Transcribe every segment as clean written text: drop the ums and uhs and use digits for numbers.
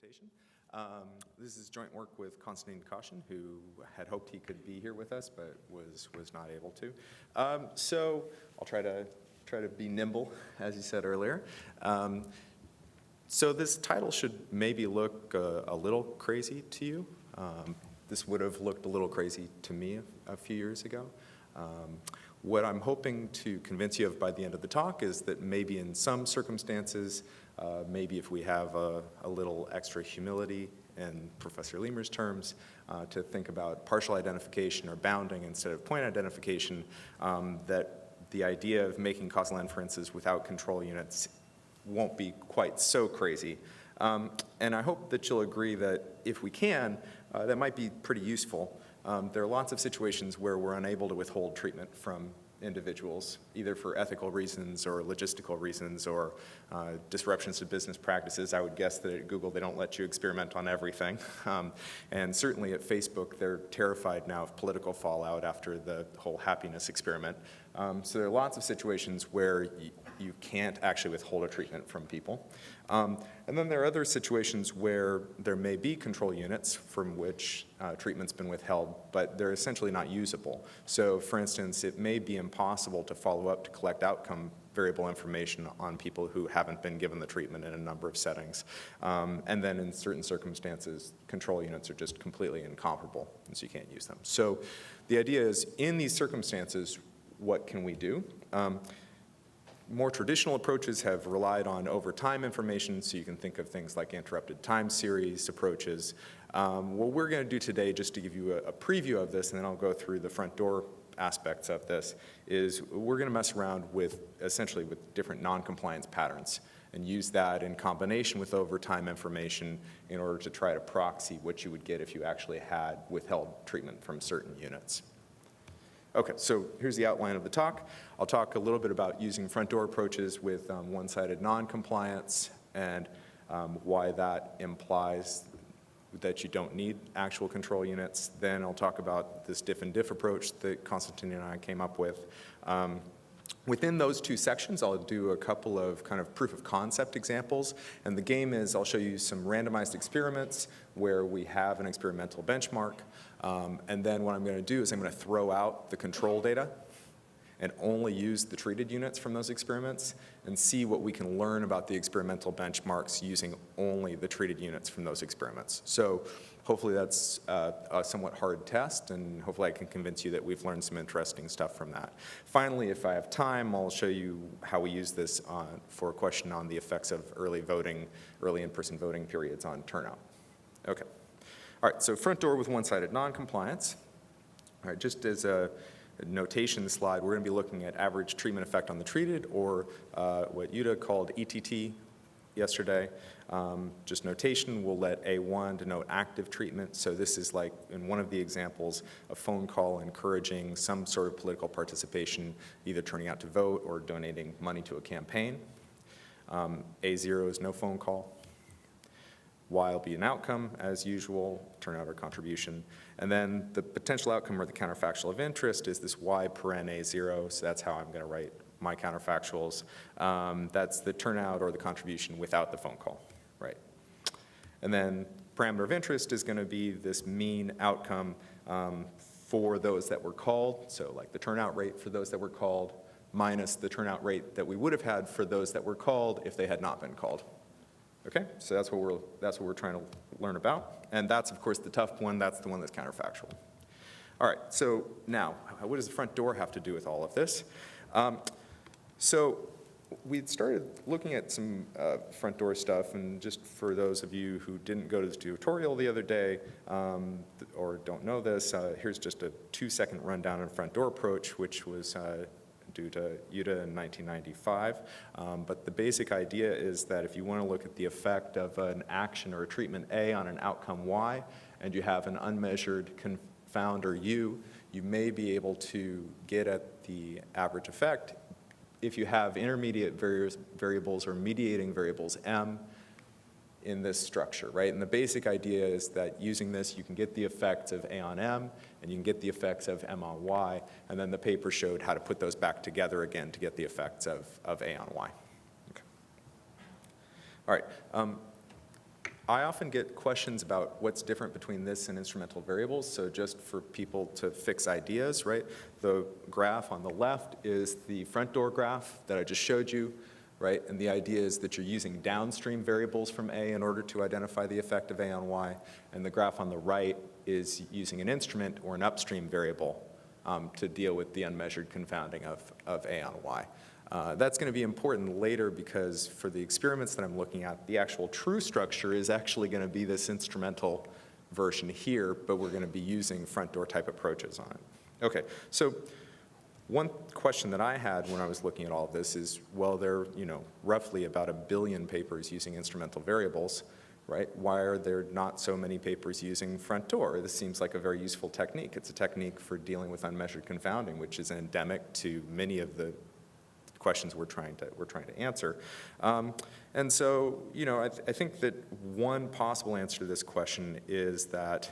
presentation. This is joint work with Konstantin Kashin, who had hoped he could be here with us, but was not able to. So I'll try to be nimble, as you said earlier. So this title should maybe look a little crazy to you. This would have looked a little crazy to me a few years ago. What I'm hoping to convince you of by the end of the talk is that maybe in some circumstances, maybe if we have a little extra humility in Professor Lemur's terms, to think about partial identification or bounding instead of point identification, that the idea of making causal inferences without control units won't be quite so crazy. And I hope that you'll agree that if we can, that might be pretty useful. There are lots of situations where we're unable to withhold treatment from individuals, either for ethical reasons or logistical reasons or disruptions to business practices. I would guess that at Google they don't let you experiment on everything. And certainly at Facebook they're terrified now of political fallout after the whole happiness experiment. So there are lots of situations where you can't actually withhold a treatment from people. And then there are other situations where there may be control units from which treatment's been withheld, but they're essentially not usable. So for instance, it may be impossible to follow up to collect outcome variable information on people who haven't been given the treatment in a number of settings. And then in certain circumstances, control units are just completely incomparable, and so you can't use them. So the idea is, in these circumstances, what can we do? More traditional approaches have relied on over-time information, so you can think of things like interrupted time series approaches. What we're going to do today, just to give you a preview of this, and then I'll go through the front door aspects of this, is we're going to mess around with, essentially, with different non-compliance patterns and use that in combination with over-time information in order to try to proxy what you would get if you actually had withheld treatment from certain units. Okay, so here's the outline of the talk. I'll talk a little bit about using front door approaches with one-sided non-compliance and why that implies that you don't need actual control units. Then I'll talk about this diff and diff approach that Konstantin and I came up with. Within those two sections, I'll do a couple of kind of proof of concept examples. And the game is I'll show you some randomized experiments where we have an experimental benchmark. And then what I'm going to do is I'm going to throw out the control data and only use the treated units from those experiments and see what we can learn about the experimental benchmarks using only the treated units from those experiments. So hopefully that's a somewhat hard test, and hopefully I can convince you that we've learned some interesting stuff from that. Finally, if I have time, I'll show you how we use this for a question on the effects of early in-person voting periods on turnout. Okay. All right, so front door with one-sided non-compliance. All right, just as a notation slide, we're going to be looking at average treatment effect on the treated, or what Yuta called ETT yesterday. Just notation, we'll let A1 denote active treatment. So this is like, in one of the examples, a phone call encouraging some sort of political participation, either turning out to vote or donating money to a campaign. A0 is no phone call. Y will be an outcome, as usual, turnout or contribution. And then the potential outcome or the counterfactual of interest is this Y paren A0, so that's how I'm going to write my counterfactuals. That's the turnout or the contribution without the phone call, right? And then parameter of interest is going to be this mean outcome for those that were called, so like the turnout rate for those that were called minus the turnout rate that we would have had for those that were called if they had not been called. Okay, so that's what we're trying to learn about. And that's, of course, the tough one. That's the one that's counterfactual. All right, so now, what does the front door have to do with all of this? So we'd started looking at some front door stuff, and just for those of you who didn't go to the tutorial the other day or don't know this, here's just a 2-second rundown on front door approach, which was due to Yuta in 1995. But the basic idea is that if you want to look at the effect of an action or a treatment A on an outcome Y, and you have an unmeasured confounder U, you may be able to get at the average effect if you have intermediate variables or mediating variables M in this structure, right? And the basic idea is that using this, you can get the effects of A on M, and you can get the effects of M on Y, and then the paper showed how to put those back together again to get the effects of A on Y. Okay. All right. I often get questions about what's different between this and instrumental variables, so just for people to fix ideas, right? The graph on the left is the front door graph that I just showed you, right? And the idea is that you're using downstream variables from A in order to identify the effect of A on Y, and the graph on the right is using an instrument or an upstream variable to deal with the unmeasured confounding of A on Y. That's going to be important later because for the experiments that I'm looking at, the actual true structure is actually going to be this instrumental version here, but we're going to be using front door type approaches on it. Okay, so one question that I had when I was looking at all of this is, well, there are, roughly about 1 billion papers using instrumental variables, right? Why are there not so many papers using front door? This seems like a very useful technique. It's a technique for dealing with unmeasured confounding, which is endemic to many of the questions we're trying to answer. And so, I think that one possible answer to this question is that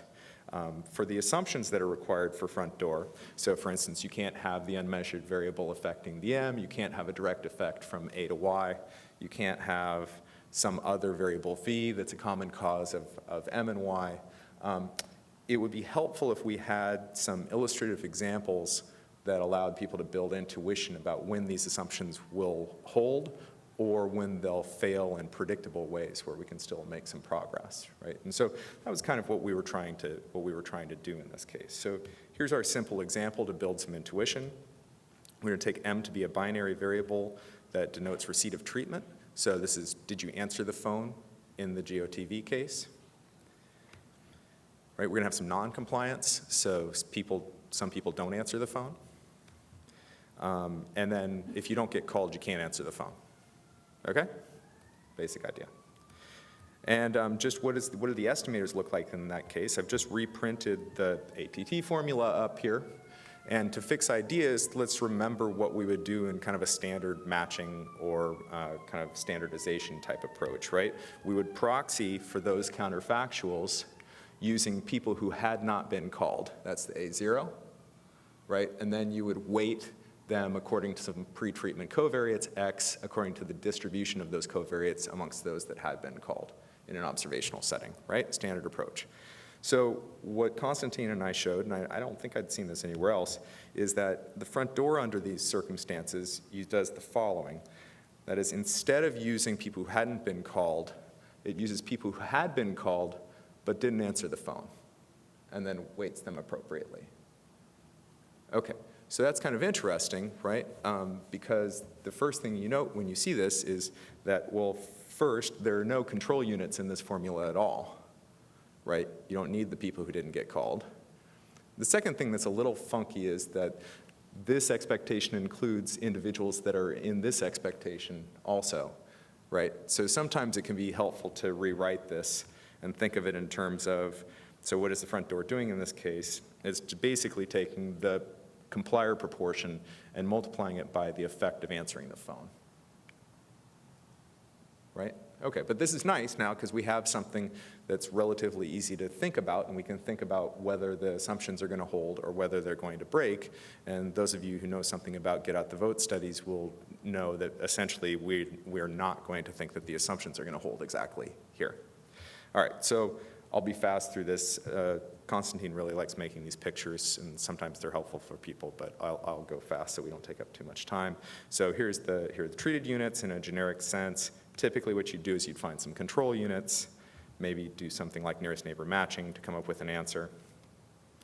for the assumptions that are required for front door, so for instance, you can't have the unmeasured variable affecting the M, you can't have a direct effect from A to Y, you can't have some other variable V that's a common cause of M and Y. It would be helpful if we had some illustrative examples that allowed people to build intuition about when these assumptions will hold or when they'll fail in predictable ways where we can still make some progress, right? And so that was kind of what we were trying to do in this case. So here's our simple example to build some intuition. We're going to take M to be a binary variable that denotes receipt of treatment. So this is, did you answer the phone in the GOTV case? Right, we're going to have some non-compliance, so some people don't answer the phone. And then if you don't get called, you can't answer the phone. Okay? Basic idea. And just what do the estimators look like in that case? I've just reprinted the ATT formula up here. And to fix ideas, let's remember what we would do in kind of a standard matching or kind of standardization type approach, right? We would proxy for those counterfactuals using people who had not been called. That's the A0, right? And then you would weight them according to some pretreatment covariates X according to the distribution of those covariates amongst those that had been called in an observational setting, right? Standard approach. So what Constantine and I showed, and I don't think I'd seen this anywhere else, is that the front door under these circumstances does the following. That is, instead of using people who hadn't been called, it uses people who had been called but didn't answer the phone, and then weights them appropriately. Okay. So that's kind of interesting, right? Because the first thing you note when you see this is that, well, first, there are no control units in this formula at all, right? You don't need the people who didn't get called. The second thing that's a little funky is that this expectation includes individuals that are in this expectation also, right? So sometimes it can be helpful to rewrite this and think of it in terms of, so what is the front door doing in this case? It's basically taking the complier proportion and multiplying it by the effect of answering the phone. Right? Okay, but this is nice now because we have something that's relatively easy to think about, and we can think about whether the assumptions are going to hold or whether they're going to break. And those of you who know something about get out the vote studies will know that essentially we're not going to think that the assumptions are going to hold exactly here. All right, so I'll be fast through this. Constantine really likes making these pictures, and sometimes they're helpful for people, but I'll go fast so we don't take up too much time. So here are the treated units in a generic sense. Typically what you'd do is you'd find some control units, maybe do something like nearest neighbor matching to come up with an answer.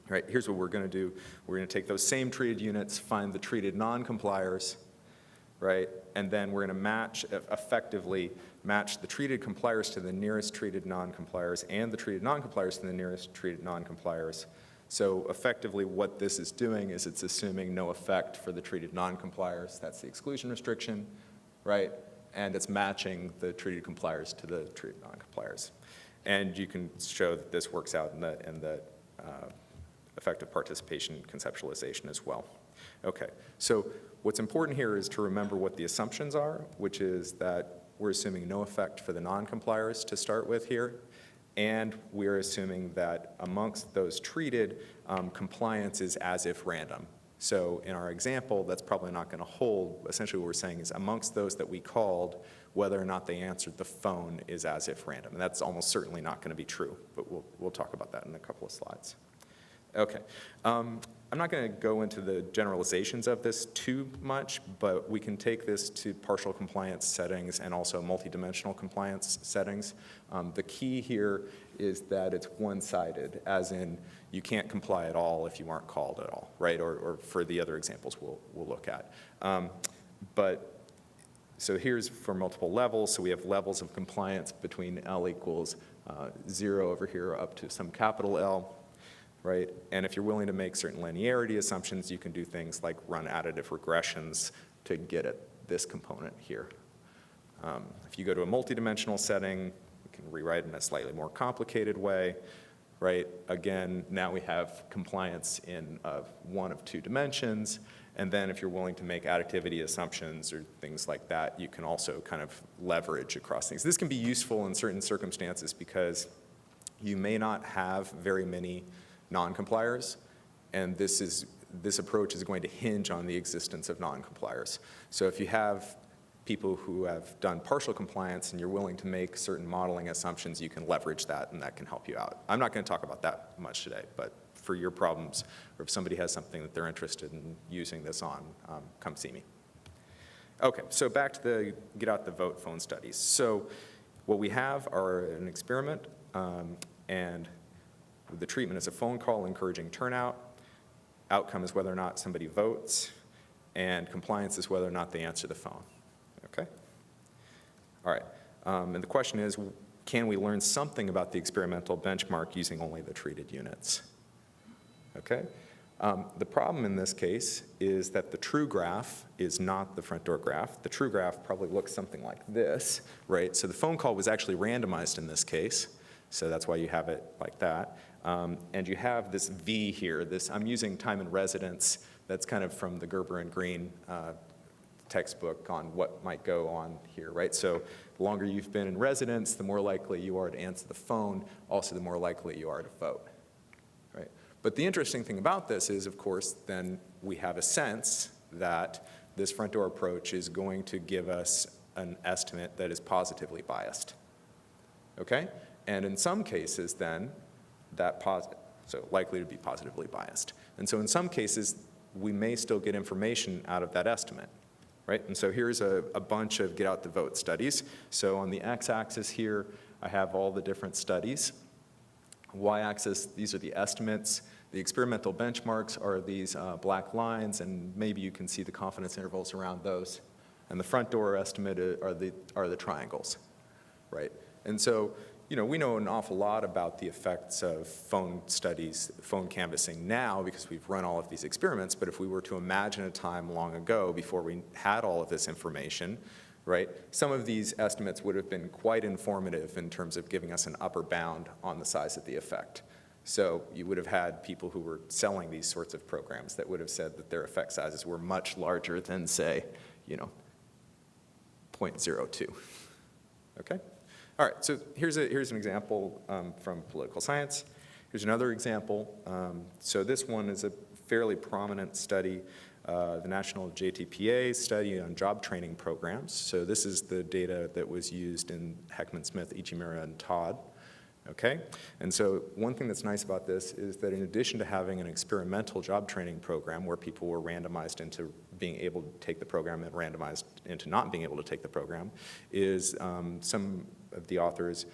All right, here's what we're going to do. We're going to take those same treated units, find the treated non-compliers, right? And then we're going to effectively match the treated compliers to the nearest treated non-compliers and the treated non-compliers to the nearest treated non-compliers. So effectively what this is doing is it's assuming no effect for the treated non-compliers. That's the exclusion restriction, right? And it's matching the treated compliers to the treated non-compliers. And you can show that this works out in the effective participation conceptualization as well. Okay, so what's important here is to remember what the assumptions are, which is that we're assuming no effect for the non-compliers to start with here, and we're assuming that amongst those treated, compliance is as if random. So in our example, that's probably not going to hold. Essentially what we're saying is amongst those that we called, whether or not they answered the phone is as if random. And that's almost certainly not going to be true, but we'll talk about that in a couple of slides. Okay. I'm not going to go into the generalizations of this too much, but we can take this to partial compliance settings and also multidimensional compliance settings. The key here is that it's one-sided, as in you can't comply at all if you aren't called at all, right? Or for the other examples we'll look at. So here's for multiple levels. So we have levels of compliance between L equals 0 over here up to some capital L. Right? And if you're willing to make certain linearity assumptions, you can do things like run additive regressions to get at this component here. If you go to a multidimensional setting, we can rewrite it in a slightly more complicated way. Right? Again, now we have compliance in one of two dimensions. And then if you're willing to make additivity assumptions or things like that, you can also kind of leverage across things. This can be useful in certain circumstances because you may not have very many non-compliers, and this approach is going to hinge on the existence of non-compliers. So if you have people who have done partial compliance and you're willing to make certain modeling assumptions, you can leverage that, and that can help you out. I'm not going to talk about that much today, but for your problems, or if somebody has something that they're interested in using this on, come see me. Okay, so back to the Get Out the Vote phone studies. So what we have are an experiment, and the treatment is a phone call encouraging turnout. Outcome is whether or not somebody votes, and compliance is whether or not they answer the phone. Okay? All right. And the question is, can we learn something about the experimental benchmark using only the treated units? Okay? The problem in this case is that the true graph is not the front door graph. The true graph probably looks something like this, right? So the phone call was actually randomized in this case, so that's why you have it like that. And you have this V here. I'm using time and residence. That's kind of from the Gerber and Green textbook on what might go on here, right? So the longer you've been in residence, the more likely you are to answer the phone, also the more likely you are to vote, right? But the interesting thing about this is, of course, then we have a sense that this front door approach is going to give us an estimate that is positively biased, okay? And in some cases, then, so likely to be positively biased. And so in some cases, we may still get information out of that estimate, right? And so here's a bunch of Get Out the Vote studies. So on the x-axis here, I have all the different studies. Y-axis, these are the estimates. The experimental benchmarks are these black lines, and maybe you can see the confidence intervals around those. And the front door estimate are the triangles, right? And so, you know, we know an awful lot about the effects of phone studies, phone canvassing now because we've run all of these experiments, but if we were to imagine a time long ago before we had all of this information, right, some of these estimates would have been quite informative in terms of giving us an upper bound on the size of the effect. So you would have had people who were selling these sorts of programs that would have said that their effect sizes were much larger than, say, you know, 0.02, okay? All right, so here's an example from political science. Here's another example. So this one is a fairly prominent study, the National JTPA study on job training programs. So this is the data that was used in Heckman, Smith, Ichimura, and Todd. Okay, and so one thing that's nice about this is that in addition to having an experimental job training program where people were randomized into being able to take the program and randomized into not being able to take the program, is some of the authors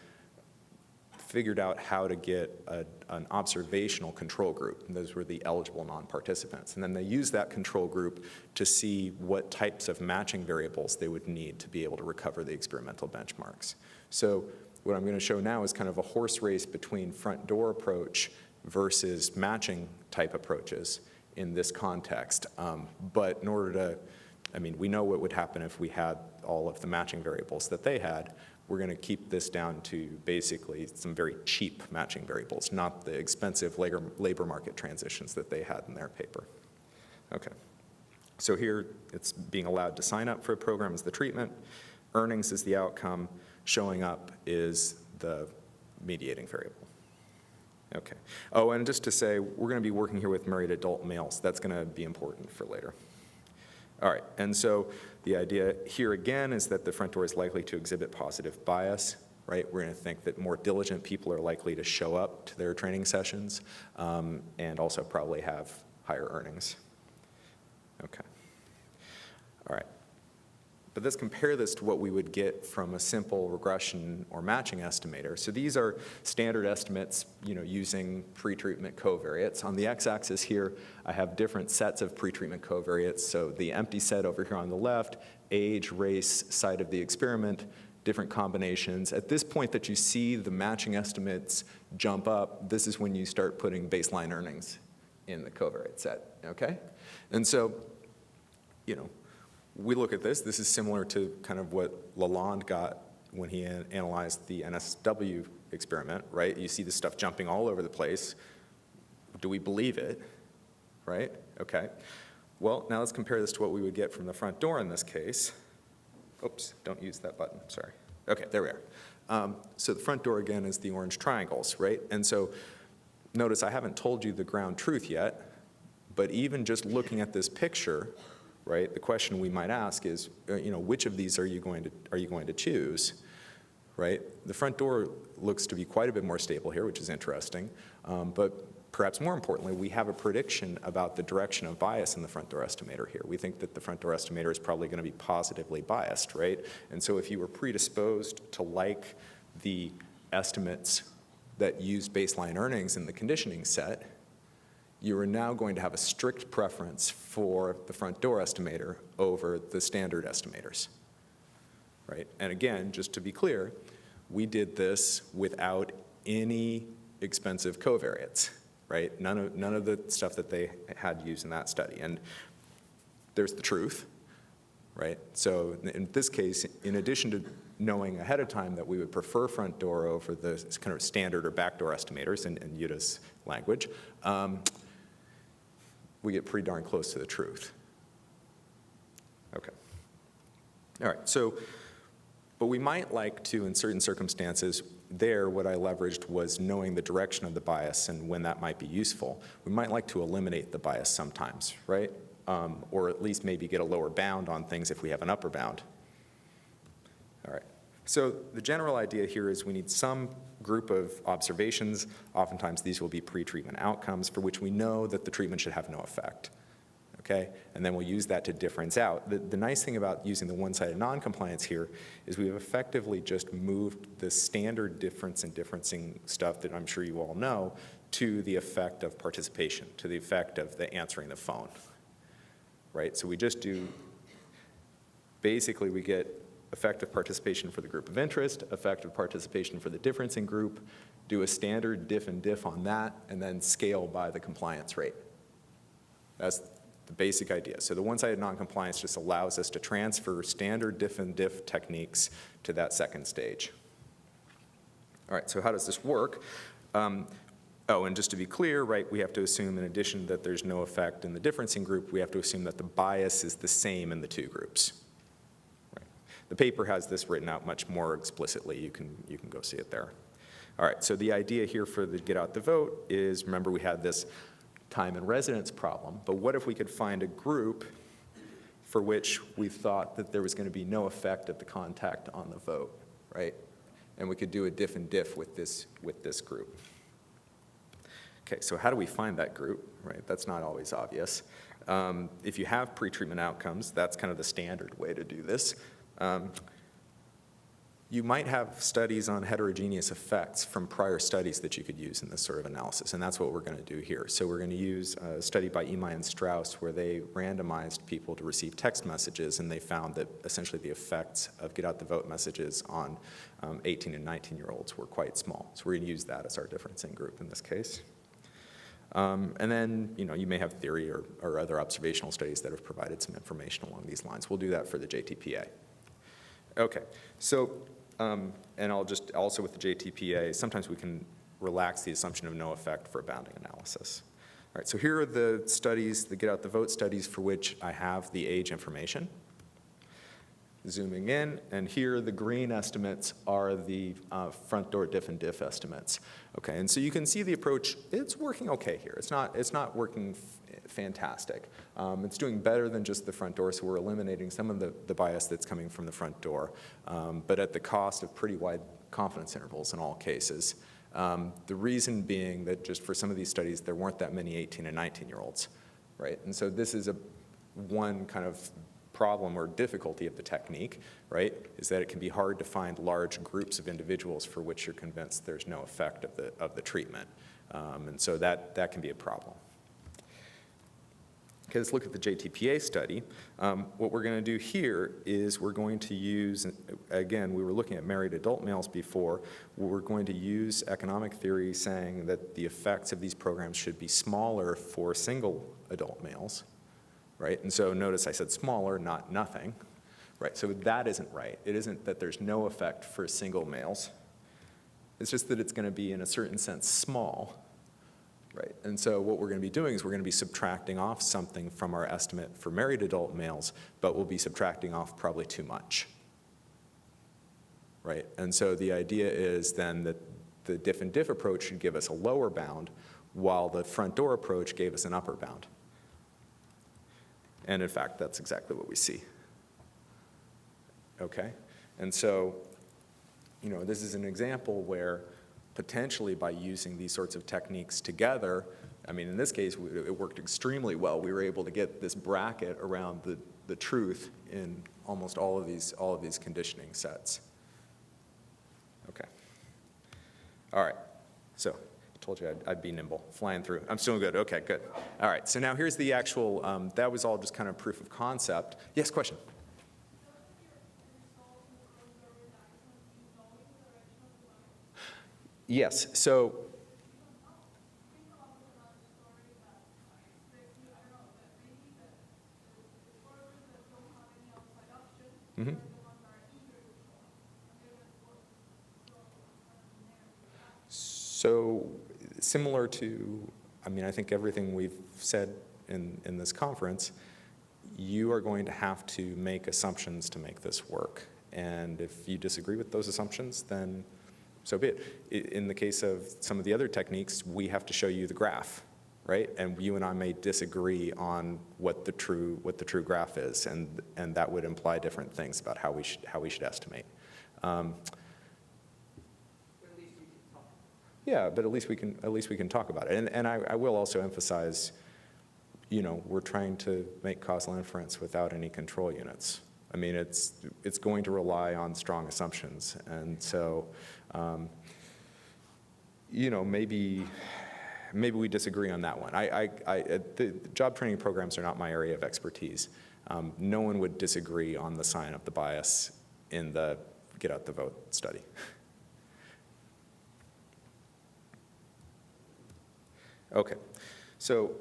figured out how to get an observational control group. And those were the eligible non-participants. And then they used that control group to see what types of matching variables they would need to be able to recover the experimental benchmarks. So what I'm going to show now is kind of a horse race between front door approach versus matching type approaches in this context. But in order to, I mean, we know what would happen if we had all of the matching variables that they had. We're going to keep this down to basically some very cheap matching variables, not the expensive labor market transitions that they had in their paper. Okay. So here it's being allowed to sign up for a program as the treatment. Earnings is the outcome. Showing up is the mediating variable. Okay. Oh, and just to say, we're going to be working here with married adult males. That's going to be important for later. All right, and so the idea here again is that the front door is likely to exhibit positive bias, right? We're going to think that more diligent people are likely to show up to their training sessions and also probably have higher earnings. Okay. All right. But let's compare this to what we would get from a simple regression or matching estimator. So these are standard estimates, using pretreatment covariates. On the x-axis here, I have different sets of pretreatment covariates. So the empty set over here on the left, age, race, site of the experiment, different combinations. At this point that you see the matching estimates jump up, this is when you start putting baseline earnings in the covariate set, okay? And so, we look at this. This is similar to kind of what Lalonde got when he analyzed the NSW experiment, right? You see this stuff jumping all over the place. Do we believe it, right? Okay. Well, now let's compare this to what we would get from the front door in this case. Oops, don't use that button, sorry. Okay, there we are. So the front door, again, is the orange triangles, right? And so notice I haven't told you the ground truth yet, but even just looking at this picture, right, the question we might ask is, which of these are you going to choose, right? The front door looks to be quite a bit more stable here, which is interesting, but perhaps more importantly, we have a prediction about the direction of bias in the front door estimator here. We think that the front door estimator is probably going to be positively biased, right? And so if you were predisposed to like the estimates that use baseline earnings in the conditioning set, you are now going to have a strict preference for the front door estimator over the standard estimators, right? And again, just to be clear, we did this without any expensive covariates, right? None of the stuff that they had used in that study. And there's the truth, right? So in this case, in addition to knowing ahead of time that we would prefer front door over the kind of standard or backdoor estimators in Yuta's language, we get pretty darn close to the truth. Okay. All right, so, but we might like to, in certain circumstances, what I leveraged was knowing the direction of the bias and when that might be useful. We might like to eliminate the bias sometimes, right? Or at least maybe get a lower bound on things if we have an upper bound. All right. So the general idea here is we need some group of observations. Oftentimes these will be pre-treatment outcomes for which we know that the treatment should have no effect. Okay? And then we'll use that to difference out. The nice thing about using the one-sided noncompliance here is we've effectively just moved the standard difference and differencing stuff that I'm sure you all know to the effect of participation, to the effect of the answering the phone. Right? So we just do, basically we get effective participation for the group of interest, effective participation for the differencing group, do a standard diff and diff on that, and then scale by the compliance rate. That's the basic idea. So the one-sided noncompliance just allows us to transfer standard diff and diff techniques to that second stage. All right, so how does this work? And just to be clear, right, we have to assume in addition that there's no effect in the differencing group, we have to assume that the bias is the same in the two groups. The paper has this written out much more explicitly. You can go see it there. All right, so the idea here for the get out the vote is, remember we had this time and residence problem, but what if we could find a group for which we thought that there was going to be no effect of the contact on the vote, right? And we could do a diff and diff with this group. Okay, so how do we find that group, right? That's not always obvious. If you have pretreatment outcomes, that's kind of the standard way to do this. You might have studies on heterogeneous effects from prior studies that you could use in this sort of analysis, and that's what we're going to do here. So we're going to use a study by Imai and Strauss where they randomized people to receive text messages, and they found that essentially the effects of get out the vote messages on 18 and 19-year-olds were quite small. So we're going to use that as our differencing group in this case. And then, you may have theory or other observational studies that have provided some information along these lines. We'll do that for the JTPA. Okay, so, and I'll just, also with the JTPA, sometimes we can relax the assumption of no effect for a bounding analysis. All right, so here are the studies, the get out the vote studies for which I have the age information. zooming in, and here the green estimates are the Frontdoor diff and diff estimates. Okay, and so you can see the approach, it's working okay here. It's not working fantastic. It's doing better than just the Frontdoor, so we're eliminating some of the bias that's coming from the Frontdoor, but at the cost of pretty wide confidence intervals in all cases. The reason being that just for some of these studies, there weren't that many 18 and 19-year-olds, right? And so this is one kind of problem or difficulty of the technique, right, is that it can be hard to find large groups of individuals for which you're convinced there's no effect of the treatment. And so that can be a problem. Okay, let's look at the JTPA study. What we're going to do here is we're going to use, again, we were looking at married adult males before. We're going to use economic theory saying that the effects of these programs should be smaller for single adult males, right? And so notice I said smaller, not nothing, right? So that isn't right. It isn't that there's no effect for single males. It's just that it's going to be, in a certain sense, small. Right, and so what we're going to be doing is we're going to be subtracting off something from our estimate for married adult males, but we'll be subtracting off probably too much. Right, and so the idea is then that the diff and diff approach should give us a lower bound, while the Frontdoor approach gave us an upper bound. And in fact, that's exactly what we see. Okay, and so, you know, this is an example where potentially by using these sorts of techniques together, I mean, in this case, it worked extremely well. We were able to get this bracket around the truth in almost all of these conditioning sets. Okay. All right. So I told you I'd be nimble, flying through. I'm still good. Okay, good. All right. So now here's the actual, that was all just kind of proof of concept. Yes, question? Yes, so So similar to, I mean, I think everything we've said in this conference, you are going to have to make assumptions to make this work. And if you disagree with those assumptions, then so be it. In the case of some of the other techniques, we have to show you the graph, right? And you and I may disagree on what the true graph is, and that would imply different things about how we should estimate. Yeah, but at least we can talk about it. And I will also emphasize, you know, we're trying to make causal inference without any control units. I mean, it's going to rely on strong assumptions, and so, you know, maybe we disagree on that one. The job training programs are not my area of expertise. No one would disagree on the sign of the bias in the Get Out the Vote study. Okay, so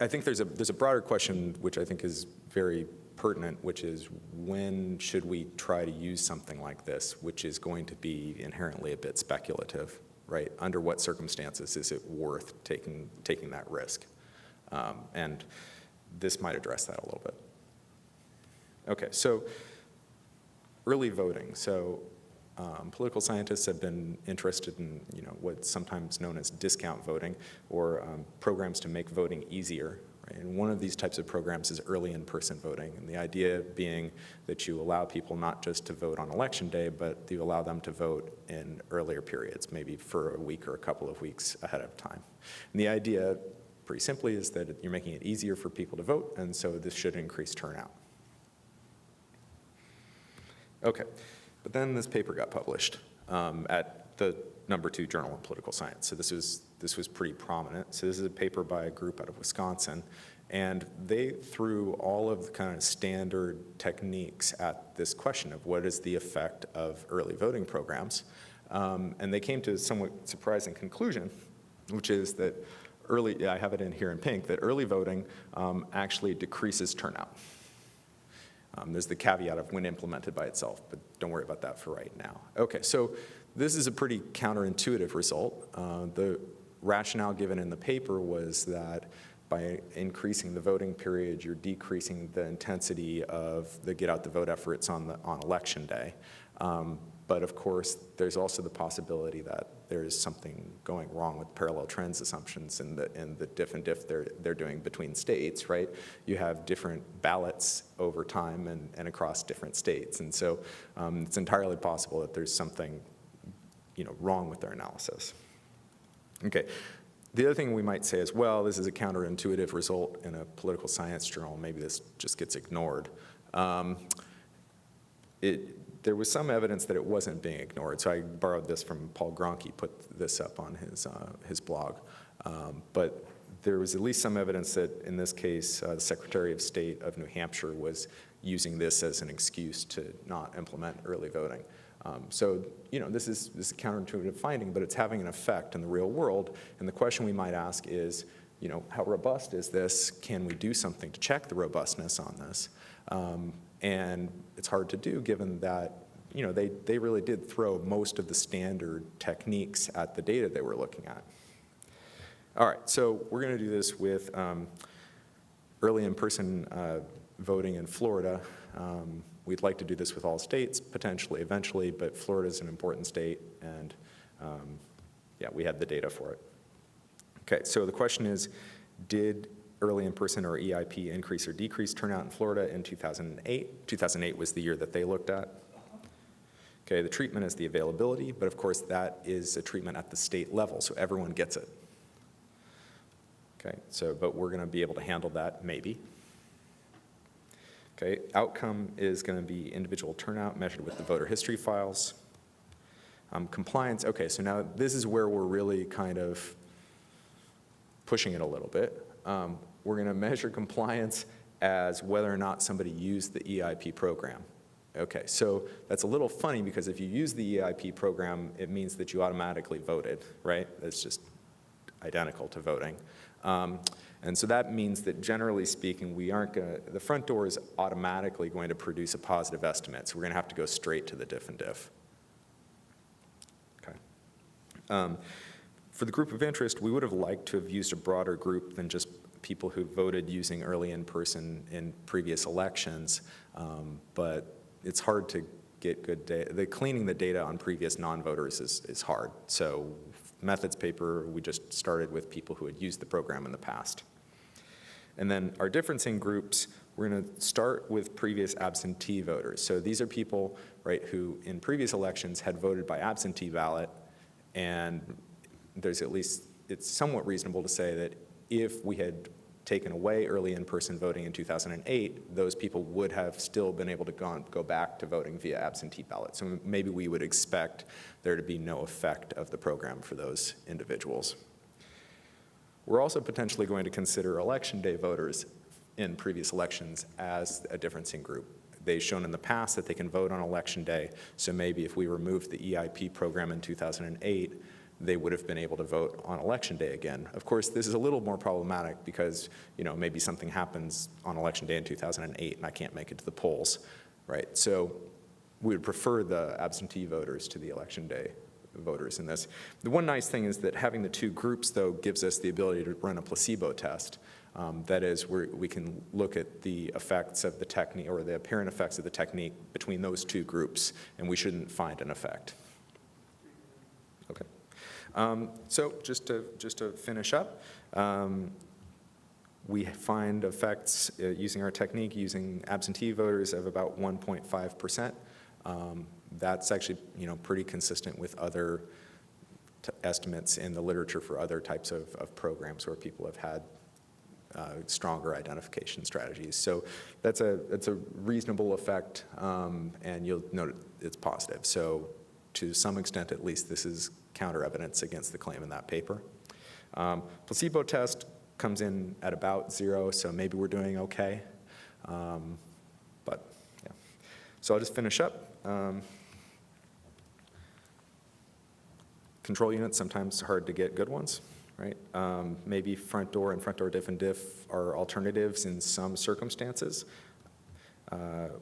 I think there's a broader question which I think is very pertinent, which is when should we try to use something like this, which is going to be inherently a bit speculative, right? Under what circumstances is it worth taking that risk? And this might address that a little bit. Okay, so early voting. So political scientists have been interested in, you know, what's sometimes known as discount voting, or programs to make voting easier. Right? And one of these types of programs is early in-person voting, and the idea being that you allow people not just to vote on election day, but you allow them to vote in earlier periods, maybe for a week or a couple of weeks ahead of time. And the idea, pretty simply, is that you're making it easier for people to vote, and so this should increase turnout. Okay. But then this paper got published at the #2 journal in political science. So this was pretty prominent. So this is a paper by a group out of Wisconsin, and they threw all of the kind of standard techniques at this question of what is the effect of early voting programs. And they came to a somewhat surprising conclusion, which is that I have it in here in pink, that early voting actually decreases turnout. There's the caveat of when implemented by itself, but don't worry about that for right now. Okay, so this is a pretty counterintuitive result. The rationale given in the paper was that by increasing the voting period, you're decreasing the intensity of the get out the vote efforts on election day. But of course, there's also the possibility that there is something going wrong with parallel trends assumptions in the diff and diff they're doing between states, right? You have different ballots over time and across different states. And so it's entirely possible that there's something wrong with their analysis. Okay. The other thing we might say is, well, this is a counterintuitive result in a political science journal. Maybe this just gets ignored. There was some evidence that it wasn't being ignored. So I borrowed this from Paul Gronke, put this up on his blog. But there was at least some evidence that, in this case, the Secretary of State of New Hampshire was using this as an excuse to not implement early voting. So, this is a counterintuitive finding, but it's having an effect in the real world. And the question we might ask is, how robust is this? Can we do something to check the robustness on this? And it's hard to do given that, they really did throw most of the standard techniques at the data they were looking at. All right, so we're going to do this with early in-person voting in Florida. We'd like to do this with all states, potentially, eventually, but Florida is an important state, and yeah, we had the data for it. Okay, so the question is, did early in-person or EIP increase or decrease turnout in Florida in 2008? 2008 was the year that they looked at. Okay, the treatment is the availability, but of course that is a treatment at the state level, so everyone gets it. Okay, so, but we're going to be able to handle that, maybe. Okay, outcome is going to be individual turnout measured with the voter history files. Compliance, okay, so now this is where we're really kind of pushing it a little bit. We're going to measure compliance as whether or not somebody used the EIP program. Okay, so that's a little funny because if you use the EIP program, it means that you automatically voted, right? That's just identical to voting. And so that means that generally speaking, we aren't going to, the front door is automatically going to produce a positive estimate. So we're going to have to go straight to the diff and diff. Okay. For the group of interest, we would have liked to have used a broader group than just people who voted using early in-person in previous elections, but it's hard to get good data. Cleaning the data on previous non-voters is hard. So methods paper, we just started with people who had used the program in the past. And then our differencing groups, we're going to start with previous absentee voters. So these are people, right, who in previous elections had voted by absentee ballot, and there's at least, it's somewhat reasonable to say that if we had taken away early in-person voting in 2008, those people would have still been able to go back to voting via absentee ballot. So maybe we would expect there to be no effect of the program for those individuals. We're also potentially going to consider election day voters in previous elections as a differencing group. They've shown in the past that they can vote on election day, so maybe if we removed the EIP program in 2008, they would have been able to vote on election day again. Of course, this is a little more problematic because, maybe something happens on election day in 2008 and I can't make it to the polls, right? So we would prefer the absentee voters to the election day voters in this. The one nice thing is that having the two groups, though, gives us the ability to run a placebo test. That is, we can look at the effects of the technique, or the apparent effects of the technique between those two groups, and we shouldn't find an effect. Okay. So just to finish up, we find effects using our technique, using absentee voters of about 1.5%. That's actually pretty consistent with other estimates in the literature for other types of programs where people have had stronger identification strategies. So that's a reasonable effect, and you'll note it's positive. So to some extent, at least, this is counter evidence against the claim in that paper. Placebo test comes in at about 0, so maybe we're doing okay. But yeah. So I'll just finish up. Control units, sometimes hard to get good ones, right? Maybe Frontdoor and Frontdoor diff and diff are alternatives in some circumstances.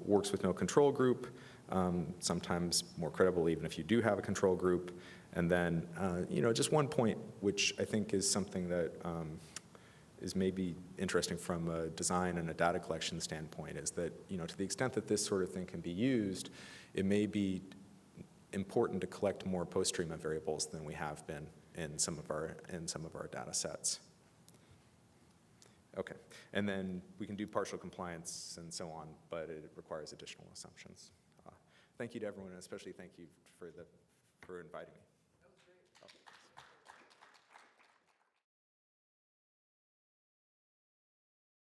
Works with no control group, sometimes more credible even if you do have a control group. And then, just one point, which I think is something that is maybe interesting from a design and a data collection standpoint is that, to the extent that this sort of thing can be used, it may be important to collect more post-treatment variables than we have been in some of our data sets. Okay, and then we can do partial compliance and so on, but it requires additional assumptions. Thank you to everyone, and especially thank you for inviting me.